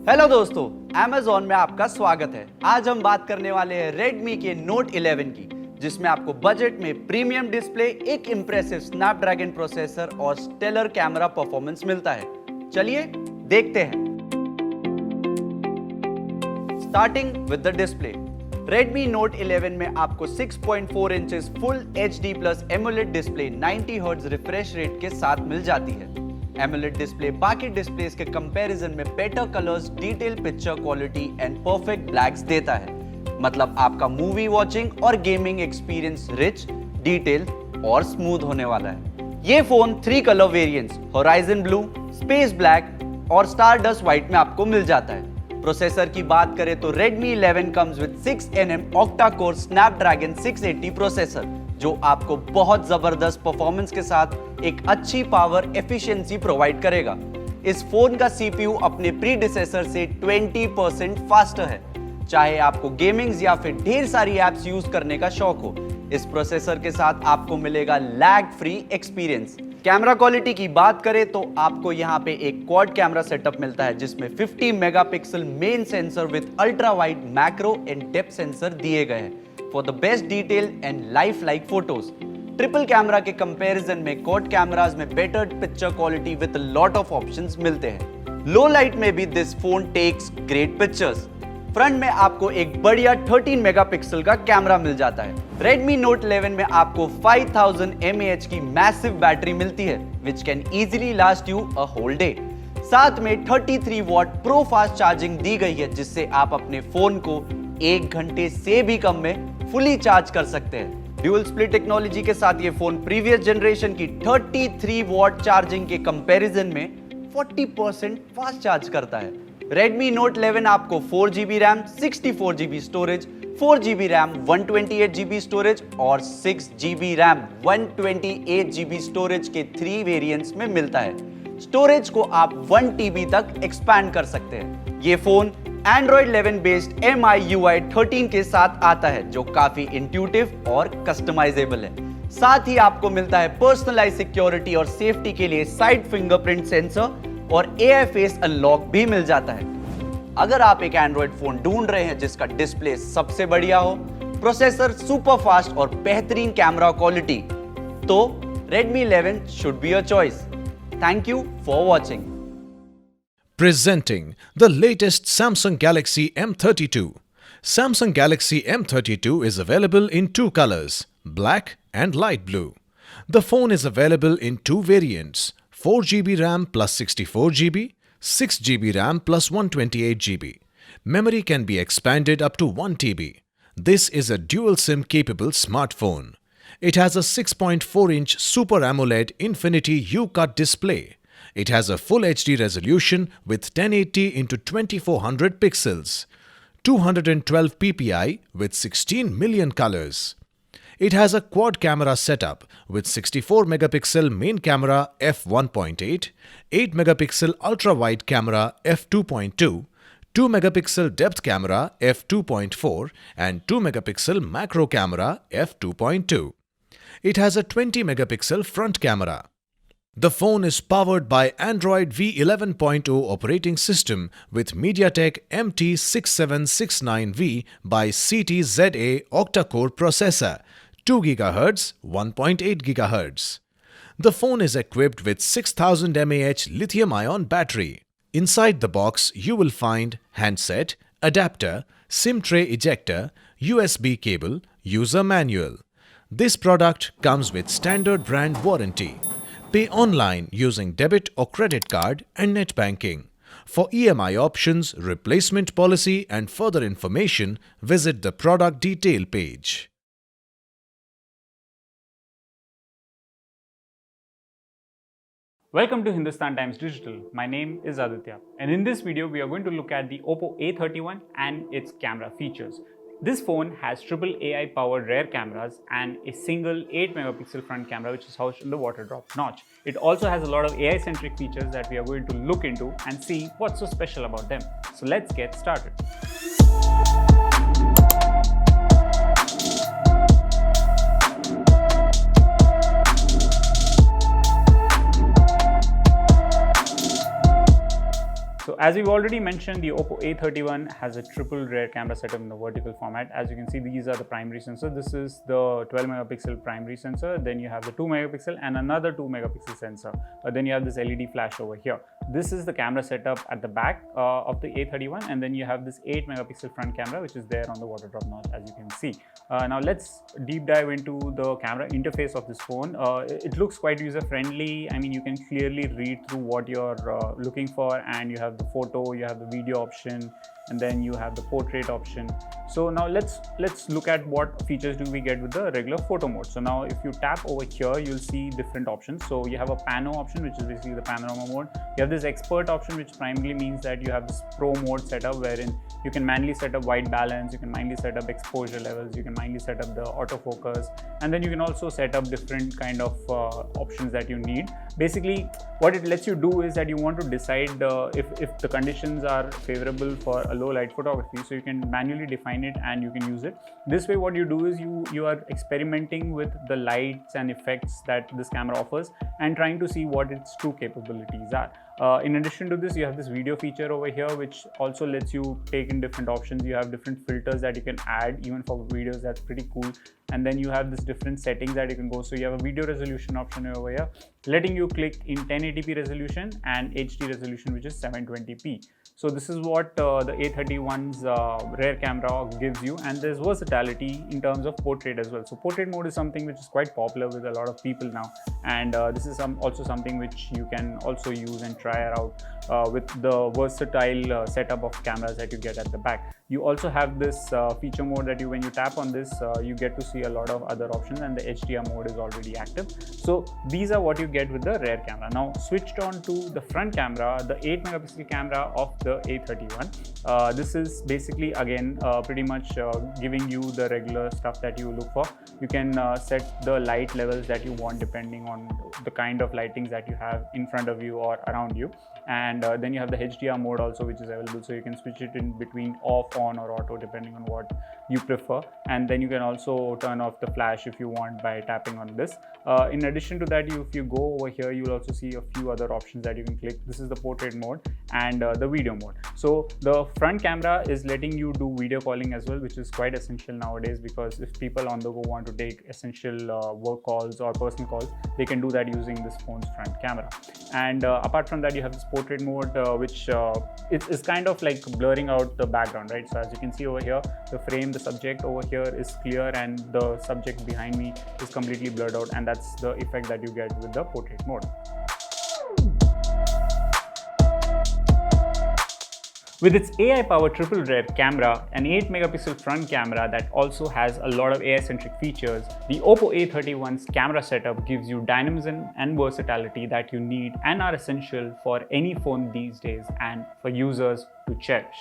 Hello दोस्तों, Amazon में आपका स्वागत है। आज हम बात करने वाले हैं Redmi के Note 11 की, जिसमें आपको बजट में प्रीमियम डिस्प्ले, एक इंप्रेसिव स्नैपड्रैगन प्रोसेसर और स्टेलर कैमरा परफॉर्मेंस मिलता है। चलिए देखते हैं। Starting with the display, Redmi Note 11 में आपको 6.4 inches full HD plus AMOLED display 90 hertz refresh rate के साथ मिल जाती है। एमोलेड डिस्प्ले बाकी डिस्प्लेस के कंपैरिजन में better colours, detail picture quality and perfect blacks देता है। मतलब आपका मूवी वॉचिंग और गेमिंग एक्सपीरियंस रिच, डिटेल और स्मूथ होने वाला है। ये phone 3 colour variants horizon blue, space black और स्टारडस्ट व्हाइट में आपको मिल जाता है। प्रोसेसर की बात करें तो Redmi 11 comes with 6nm octa-core Snapdragon 680 processor, जो आपको बहुत जबरदस्त परफॉर्मेंस के साथ एक अच्छी पावर एफिशिएंसी प्रोवाइड करेगा। इस फोन का सीपीयू अपने प्रीडिसेसर से 20% फास्टर है। चाहे आपको गेमिंग्स या फिर ढेर सारी एप्स यूज करने का शौक हो, इस प्रोसेसर के साथ आपको मिलेगा lag free experience. Camera quality की बात करें तो आपको यहाँ पे एक क्वाड कैमरा सेटअप मिलता है, जिसमें 50 megapixel main sensor with ultra wide macro and depth sensor दिए गए हैं for the best detail and life like photos. Triple camera के कंपैरिजन में क्वाड कैमरास में better picture quality with lot of options मिलते हैं। लो लाइट में भी this phone takes great pictures. Front में आपको एक बढ़िया 13 मेगापिक्सल का कैमरा मिल जाता है। Redmi Note 11 में आपको 5000 mAh की मैसिव बैटरी मिलती है, which can easily last you a whole day। साथ में 33 वॉट प्रो फास्ट चार्जिंग दी गई है, जिससे आप अपने फोन को 1 घंटे से भी कम में फुली चार्ज कर सकते हैं। ड्यूल स्प्लिट टेक्नोलॉजी के साथ ये फोन प्रीवियस जनरेशन की 33 वॉट चार्जिंग के कंपैरिजन में 40% फास्ट चार्ज करता है। Redmi Note 11 आपको 4GB RAM, 64GB storage, 4GB RAM, 128GB storage और 6GB रैम, 128GB स्टोरेज के 3 वेरिएंट्स में मिलता है। स्टोरेज को आप 1TB तक एक्सपैंड कर सकते हैं। ये फोन Android 11 बेस्ड MIUI 13 के साथ आता है, जो काफी इंट्यूटिव और कस्टमाइजेबल है। साथ ही आपको मिलता है पर्सनलाइज सिक्योरिटी और सेफ्टी के लिए साइड फिंगरप्रिंट सेंसर और AI फेस अनलॉक भी मिल जाता है। अगर आप एक एंड्रॉइड फोन ढूंढ रहे हैं जिसका डिस्प्ले सबसे बढ़िया हो, प्रोसेसर सुपर फास्ट और बेहतरीन कैमरा क्वालिटी, तो Redmi 11 should be your choice. Thank you for watching. Presenting the latest Samsung Galaxy M32. Samsung Galaxy M32 is available in 2 colors, black and light blue. The phone is available in 2 variants, 4GB RAM plus 64GB, 6GB RAM plus 128GB. Memory can be expanded up to 1TB. This is a dual SIM capable smartphone. It has a 6.4-inch Super AMOLED Infinity U-Cut display. It has a Full HD resolution with 1080 into 2400 pixels, 212 ppi with 16 million colors. It has a quad camera setup with 64 megapixel main camera f1.8, 8 megapixel ultra wide camera f2.2, 2 megapixel depth camera f2.4 and 2 megapixel macro camera f2.2. It has a 20 megapixel front camera. The phone is powered by Android V11.0 operating system with MediaTek MT6769V by CTZA octa-core processor, 2 GHz, 1.8 GHz. The phone is equipped with 6000 mAh lithium-ion battery. Inside the box, you will find handset, adapter, SIM tray ejector, USB cable, user manual. This product comes with standard brand warranty. Pay online using debit or credit card and net banking. For EMI options, replacement policy and further information, visit the product detail page. Welcome to Hindustan Times Digital. My name is Aditya, and in this video we are going to look at the OPPO A31 and its camera features. This phone has triple AI powered rear cameras and a single 8 megapixel front camera, which is housed in the water drop notch. It also has a lot of AI centric features that we are going to look into and see what's so special about them. So let's get started. So as we've already mentioned, the OPPO A31 has a triple rear camera setup in the vertical format. As you can see, these are the primary sensors. This is the 12 megapixel primary sensor. Then you have the 2 megapixel and another 2 megapixel sensor. Then you have this LED flash over here. This is the camera setup at the back of the A31, and then you have this 8 megapixel front camera, which is there on the water drop notch, as you can see. Now let's deep dive into the camera interface of this phone. It looks quite user friendly. I mean, you can clearly read through what you're looking for, and you have the photo, you have the video option, and then you have the portrait option. So now let's look at what features do we get with the regular photo mode. So now if you tap over here, you'll see different options. So you have a pano option, which is basically the panorama mode. You have this expert option, which primarily means that you have this pro mode setup, wherein you can manually set up white balance, you can manually set up exposure levels, you can manually set up the autofocus, and then you can also set up different kind of options that you need. Basically, what it lets you do is that you want to decide if the conditions are favorable for a low light photography, so you can manually define it and you can use it. This way, what you do is you are experimenting with the lights and effects that this camera offers and trying to see what its true capabilities are. In addition to this, you have this video feature over here, which also lets you take in different options. You have different filters that you can add even for videos. That's pretty cool. And then you have this different settings that you can go. So you have a video resolution option over here, letting you click in 1080p resolution and HD resolution, which is 720p. So this is what the A31's rear camera gives you, and there's versatility in terms of portrait as well. So portrait mode is something which is quite popular with a lot of people now, and this is also something which you can also use and try out with the versatile setup of cameras that you get at the back. You also have this feature mode that when you tap on this, you get to see a lot of other options, and the HDR mode is already active. So these are what you get with the rear camera. Now switched on to the front camera, the 8 megapixel camera of the A31. This is basically again pretty much giving you the regular stuff that you look for. You can set the light levels that you want depending on the kind of lightings that you have in front of you or around you. And then you have the HDR mode also, which is available, so you can switch it in between off, on, or auto depending on what you prefer. And then you can also turn off the flash if you want by tapping on this. In addition to that, if you go over here, you will also see a few other options that you can click. This is the portrait mode and the video mode. So the front camera is letting you do video calling as well, which is quite essential nowadays, because if people on the go want to take essential work calls or personal calls, they can do that using this phone's front camera. And apart from that, you have this portrait mode, which is kind of like blurring out the background, right? So as you can see over here, the frame, the subject over here is clear, and the subject behind me is completely blurred out, and that's the effect that you get with the portrait mode. With its AI-powered triple rear camera, an 8 megapixel front camera that also has a lot of AI-centric features, the OPPO A31's camera setup gives you dynamism and versatility that you need and are essential for any phone these days and for users to cherish.